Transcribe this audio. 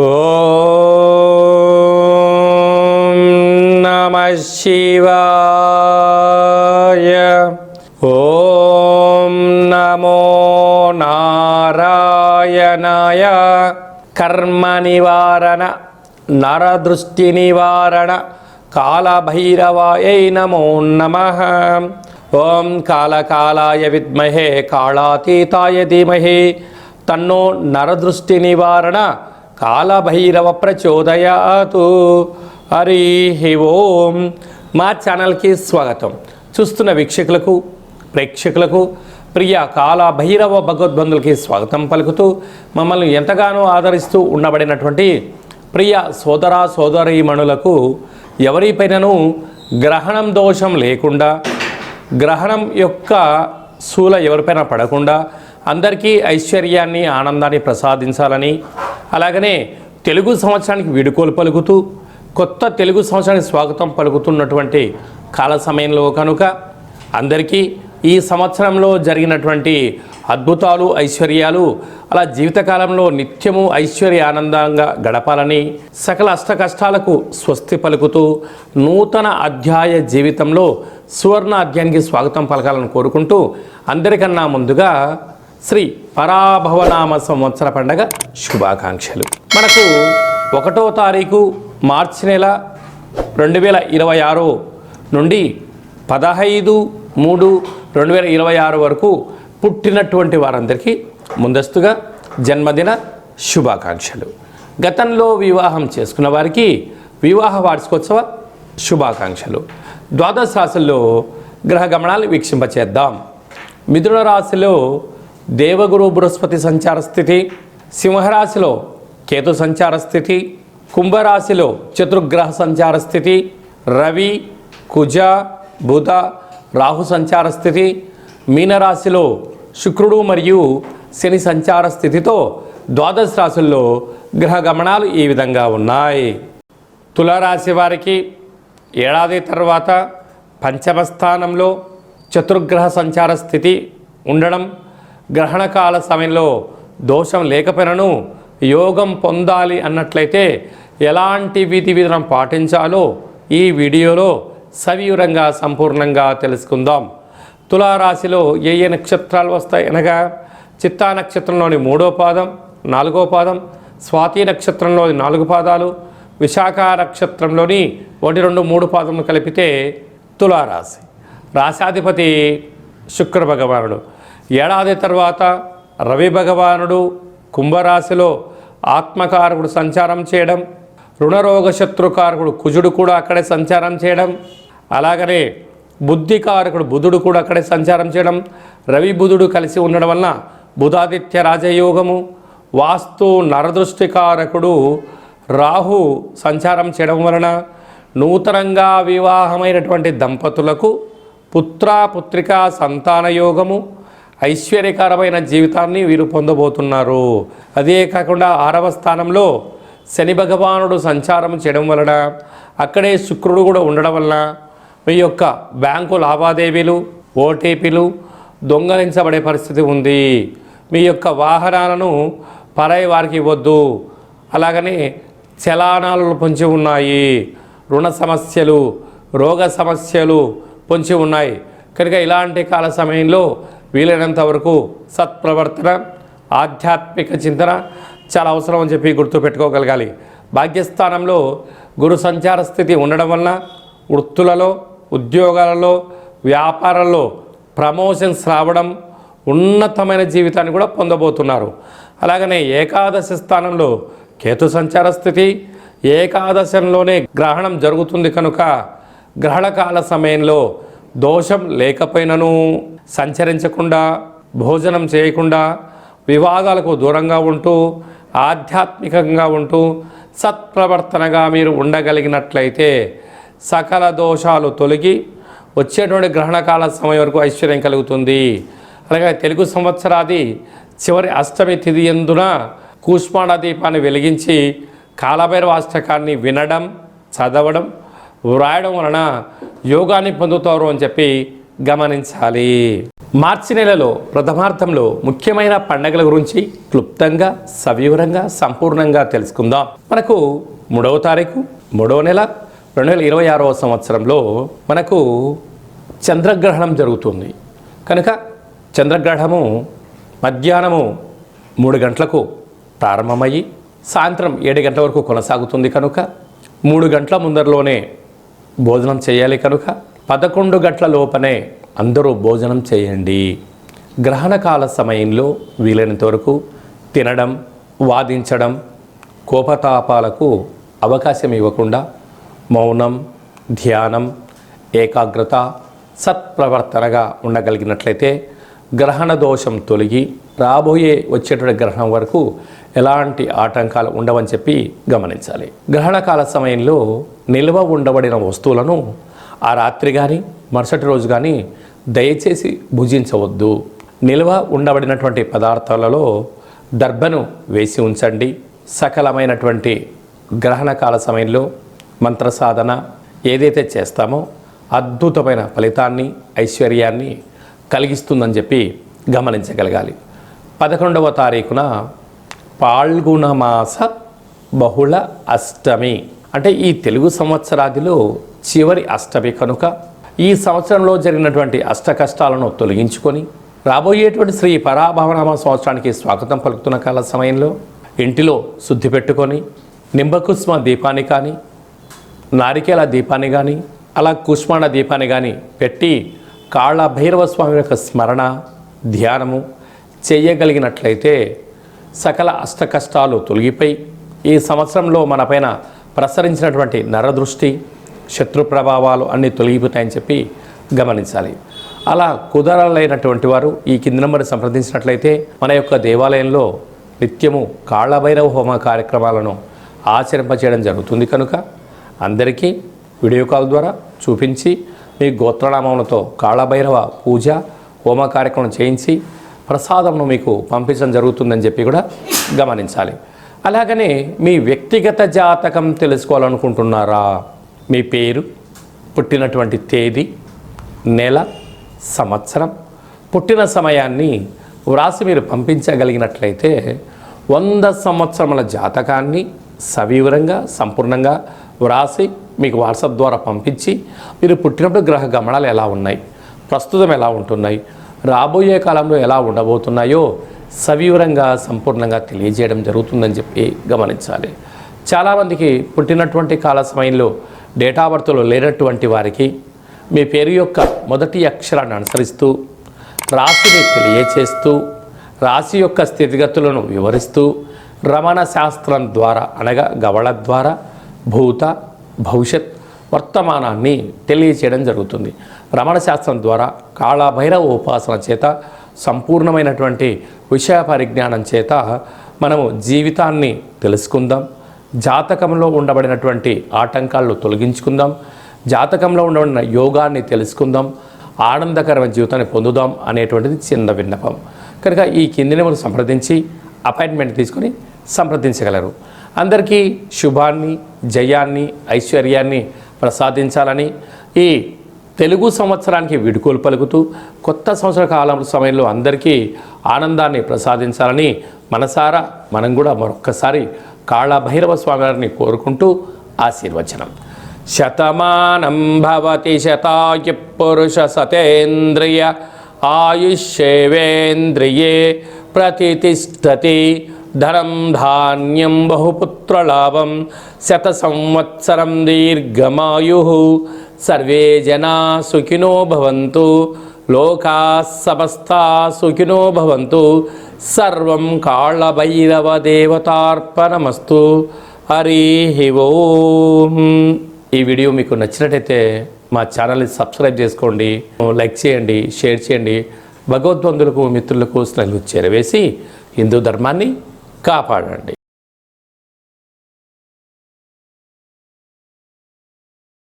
ఓం నమః శివాయ. ఓం నమో నారాయణాయ. కర్మ నివారణ నరదృష్టి నివారణ కాళభైరవాయై నమో నమః. ఓం కాళకాళాయ విద్మహే కాళాతీతాయ ధీమహి తన్నో నరదృష్టి నివారణ కాళభైరవ ప్రచోదయాతు. హరి ఓం. మా ఛానల్కి స్వాగతం. చూస్తున్న వీక్షకులకు ప్రేక్షకులకు ప్రియ కాళభైరవ భగవద్బంధులకి స్వాగతం పలుకుతూ మమ్మల్ని ఎంతగానో ఆదరిస్తూ ఉండబడినటువంటి ప్రియ సోదర సోదరీమణులకు ఎవరిపైనను గ్రహణం దోషం లేకుండా, గ్రహణం యొక్క శూల ఎవరిపైన పడకుండా అందరికీ ఐశ్వర్యాన్ని ఆనందాన్ని ప్రసాదించాలని, అలాగనే తెలుగు సంవత్సరానికి వీడుకోలు పలుకుతూ కొత్త తెలుగు సంవత్సరానికి స్వాగతం పలుకుతున్నటువంటి కాల సమయంలో కనుక అందరికీ ఈ సంవత్సరంలో జరిగినటువంటి అద్భుతాలు ఐశ్వర్యాలు అలా జీవితకాలంలో నిత్యము ఐశ్వర్య ఆనందంగా గడపాలని, సకల అష్ట కష్టాలకు స్వస్తి పలుకుతూ నూతన అధ్యాయ జీవితంలో సువర్ణ అధ్యాయానికి స్వాగతం పలకాలని కోరుకుంటూ అందరికన్నా ముందుగా శ్రీ పరాభవనామ సంవత్సర పండగ శుభాకాంక్షలు. మనకు 1వ తారీఖు మార్చి నెల 2026 నుండి 15/3/2026 వరకు పుట్టినటువంటి వారందరికీ ముందస్తుగా జన్మదిన శుభాకాంక్షలు. గతంలో వివాహం చేసుకున్న వారికి వివాహ వార్షికోత్సవ శుభాకాంక్షలు. ద్వాదశ రాశుల్లో గ్రహ గమనాలు వీక్షింపచేద్దాం. మిథున రాశిలో దేవగురు బృహస్పతి సంచార స్థితి, సింహరాశిలో కేతు సంచార స్థితి, కుంభరాశిలో చతుర్గ్రహ సంచార స్థితి, రవి కుజ బుధ రాహు సంచార స్థితి, మీనరాశిలో శుక్రుడు మరియు శని సంచార స్థితితో ద్వాదశ రాశుల్లో గ్రహ గమనాలు ఈ విధంగా ఉన్నాయి. తులారాశి వారికి ఏడాది తర్వాత పంచమ స్థానంలో చతుర్గ్రహ సంచార స్థితి ఉండడం, గ్రహణకాల సమయంలో దోషం లేకపోయినను యోగం పొందాలి అన్నట్లయితే ఎలాంటి విధి విధానం పాటించాలో ఈ వీడియోలో సవివరంగా సంపూర్ణంగా తెలుసుకుందాం. తులారాశిలో ఏ ఏ నక్షత్రాలు వస్తాయి అనగా చిత్తా నక్షత్రంలోని 3వ పాదం, 4వ పాదం, స్వాతి నక్షత్రంలోని 4 పాదాలు, విశాఖ నక్షత్రంలోని 1, 2, 3 పాదములు కలిపితే తులారాశి. రాశాధిపతి శుక్ర భగవానుడు. ఏడాది తర్వాత రవి భగవానుడు కుంభరాశిలో ఆత్మకారకుడు సంచారం చేయడం, రుణరోగ శత్రుకారకుడు కుజుడు కూడా అక్కడే సంచారం చేయడం, అలాగనే బుద్ధికారకుడు బుధుడు కూడా అక్కడే సంచారం చేయడం, రవి బుధుడు కలిసి ఉండడం వలన బుధాదిత్య రాజయోగము, వాస్తు నరదృష్టికారకుడు రాహు సంచారం చేయడం వలన నూతనంగా వివాహమైనటువంటి దంపతులకు పుత్రపుత్రిక సంతాన యోగము, ఐశ్వర్యకరమైన జీవితాన్ని వీరు పొందబోతున్నారు. అదే కాకుండా 6వ స్థానంలో శని భగవానుడు సంచారం చేయడం వలన, అక్కడే శుక్రుడు కూడా ఉండడం వలన మీ యొక్క బ్యాంకు లావాదేవీలు, ఓటీపీలు దొంగలించబడే పరిస్థితి ఉంది. మీ యొక్క వాహనాలను పరాయి వారికి ఇవ్వద్దు. అలాగనే చలానాలు పొంచి ఉన్నాయి. రుణ సమస్యలు, రోగ సమస్యలు పొంచి ఉన్నాయి. కనుక ఇలాంటి కాల సమయంలో వీలైనంత వరకు సత్ప్రవర్తన, ఆధ్యాత్మిక చింతన చాలా అవసరం అని చెప్పి గుర్తుపెట్టుకోగలగాలి. భాగ్యస్థానంలో గురు సంచార స్థితి ఉండడం వలన వృత్తులలో, ఉద్యోగాలలో, వ్యాపారాల్లో ప్రమోషన్స్ రావడం, ఉన్నతమైన జీవితాన్ని కూడా పొందబోతున్నారు. అలాగనే ఏకాదశి స్థానంలో కేతు సంచార స్థితి, ఏకాదశంలోనే గ్రహణం జరుగుతుంది కనుక గ్రహణకాల సమయంలో దోషం లేకపోయినను సంచరించకుండా, భోజనం చేయకుండా, వివాదాలకు దూరంగా ఉంటూ, ఆధ్యాత్మికంగా ఉంటూ సత్ప్రవర్తనగా మీరు ఉండగలిగినట్లయితే సకల దోషాలు తొలగి వచ్చేటువంటి గ్రహణకాల సమయం వరకు ఐశ్వర్యం కలుగుతుంది. అలాగే తెలుగు సంవత్సరాది చివరి అష్టమి తిథి యందున కూష్మాండ దీపాన్ని వెలిగించి కాలభైరవ అష్టకాన్ని వినడం, చదవడం, వ్రాయడం వలన యోగాన్ని పొందుతారు అని చెప్పి గమనించాలి. మార్చి నెలలో ప్రథమార్థంలో ముఖ్యమైన పండగల గురించి క్లుప్తంగా సవివరంగా సంపూర్ణంగా తెలుసుకుందాం. మనకు 3వ తారీఖు 3వ నెల 2026వ సంవత్సరంలో మనకు చంద్రగ్రహణం జరుగుతుంది కనుక చంద్రగ్రహణము మధ్యాహ్నము 3 గంటలకు ప్రారంభమయ్యి సాయంత్రం 7 గంటల వరకు కొనసాగుతుంది కనుక 3 గంటల ముందరలోనే భోజనం చేయాలి కనుక 11 గంటల లోపనే అందరూ భోజనం చేయండి. గ్రహణకాల సమయంలో వీలైనంత వరకు తినడం, వాదించడం, కోపతాపాలకు అవకాశం ఇవ్వకుండా మౌనం, ధ్యానం, ఏకాగ్రత, సత్ప్రవర్తనగా ఉండగలిగినట్లయితే గ్రహణ దోషం తొలగి రాబోయే వచ్చేటువంటి గ్రహణం వరకు ఎలాంటి ఆటంకాలు ఉండవని చెప్పి గమనించాలి. గ్రహణకాల సమయంలో నిల్వ ఉండబడిన వస్తువులను ఆ రాత్రి కానీ మరుసటి రోజు కానీ దయచేసి భుజించవద్దు. నిల్వ ఉండబడినటువంటి పదార్థాలలో దర్భను వేసి ఉంచండి. సకలమైనటువంటి గ్రహణకాల సమయంలో మంత్ర సాధన ఏదైతే చేస్తామో అద్భుతమైన ఫలితాన్ని, ఐశ్వర్యాన్ని కలిగిస్తుందని చెప్పి గమనించగలగాలి. 11వ తారీఖున పాల్గొన మాస బహుళ అష్టమి అంటే ఈ తెలుగు సంవత్సరాదిలో చివరి అష్టమి కనుక ఈ సంవత్సరంలో జరిగినటువంటి అష్ట కష్టాలను తొలగించుకొని రాబోయేటువంటి శ్రీ పరాభవనామ సంవత్సరానికి స్వాగతం పలుకుతున్న కాల సమయంలో ఇంటిలో శుద్ధి పెట్టుకొని నింబకుస్మ దీపాన్ని కానీ, నారికేల దీపాన్ని కానీ, అలా కుష్మాండ దీపాన్ని కానీ పెట్టి కాళ్ళ భైరవ స్వామి యొక్క స్మరణ, ధ్యానము చేయగలిగినట్లయితే సకల అష్ట కష్టాలు తొలగిపోయి ఈ సంవత్సరంలో మనపైన ప్రసరించినటువంటి నరదృష్టి, శత్రు ప్రభావాలు అన్నీ తొలగిపోతాయని చెప్పి గమనించాలి. అలా కుదరలేనటువంటి వారు ఈ కింది నెంబర్ సంప్రదించినట్లయితే మన యొక్క దేవాలయంలో నిత్యము కాళ్ళభైరవ హోమ కార్యక్రమాలను ఆచరింపచేయడం జరుగుతుంది కనుక అందరికీ వీడియో కాల్ ద్వారా చూపించి మీ గోత్రనామములతో కాళ్ళభైరవ పూజ హోమ కార్యక్రమం చేయించి ప్రసాదంను మీకు పంపించడం జరుగుతుందని చెప్పి కూడా గమనించాలి. అలాగనే మీ వ్యక్తిగత జాతకం తెలుసుకోవాలనుకుంటున్నారా? మీ పేరు, పుట్టినటువంటి తేదీ, నెల, సంవత్సరం, పుట్టిన సమయాన్ని వ్రాసి మీరు పంపించగలిగినట్లయితే 100 సంవత్సరముల జాతకాన్ని సవివరంగా సంపూర్ణంగా వ్రాసి మీకు వాట్సాప్ ద్వారా పంపించి మీరు పుట్టినప్పుడు గ్రహ గమనాలు ఎలా ఉన్నాయి, ప్రస్తుతం ఎలా ఉంటున్నాయి, రాబోయే కాలంలో ఎలా ఉండబోతున్నాయో సవివరంగా సంపూర్ణంగా తెలియజేయడం జరుగుతుందని చెప్పి గమనించాలి. చాలామందికి పుట్టినటువంటి కాల సమయంలో డేటా బర్త్లో లేనటువంటి వారికి మీ పేరు యొక్క మొదటి అక్షరాన్ని అనుసరిస్తూ రాశిని తెలియచేస్తూ రాశి యొక్క స్థితిగతులను వివరిస్తూ రమణ శాస్త్రం ద్వారా అనగా గవళ ద్వారా భూత భవిష్యత్ వర్తమానాన్ని తెలియచేయడం జరుగుతుంది. రమణ శాస్త్రం ద్వారా కాళభైరవ ఉపాసన చేత సంపూర్ణమైనటువంటి విషయ పరిజ్ఞానం చేత మనము జీవితాన్ని తెలుసుకుందాం. జాతకంలో ఉండబడినటువంటి ఆటంకాలను తొలగించుకుందాం. జాతకంలో ఉండబడిన యోగాన్ని తెలుసుకుందాం. ఆనందకరమైన జీవితాన్ని పొందుదాం అనేటువంటిది చిన్న విన్నపం. కనుక ఈ కింది నెంబర్ను సంప్రదించి అపాయింట్మెంట్ తీసుకొని సంప్రదించగలరు. అందరికీ శుభాన్ని, జయాన్ని, ఐశ్వర్యాన్ని ప్రసాదించాలని ఈ తెలుగు సంవత్సరానికి వీడుకోలు పలుకుతూ కొత్త సంవత్సర కాలం సమయంలో అందరికీ ఆనందాన్ని ప్రసాదించాలని మనసారా మనం కూడా మరొక్కసారి కాళభైరవ స్వామి వారిని కోరుకుంటూ ఆశీర్వచనం. శతమానం భవతి శతాయు పురుష సతేంద్రియ ఆయుష్యేవేంద్రియే ప్రతిష్టతి ధనం ధాన్యం బహుపుత్రలాభం శత సంవత్సరం దీర్ఘమాయు సర్వే జనా సుఖినో భవంతు లోకా సమస్తా సుఖినో భవంతు సర్వం కాళభైరవ దేవతార్పణమస్తు. హరి ఓం. ఈ వీడియో మీకు నచ్చినట్టయితే మా ఛానల్ని సబ్స్క్రైబ్ చేసుకోండి, లైక్ చేయండి, షేర్ చేయండి. భగవద్బంధులకు, మిత్రులకు స్నేహితులకు చేరవేసి హిందూ ధర్మాన్ని కాపాడండి.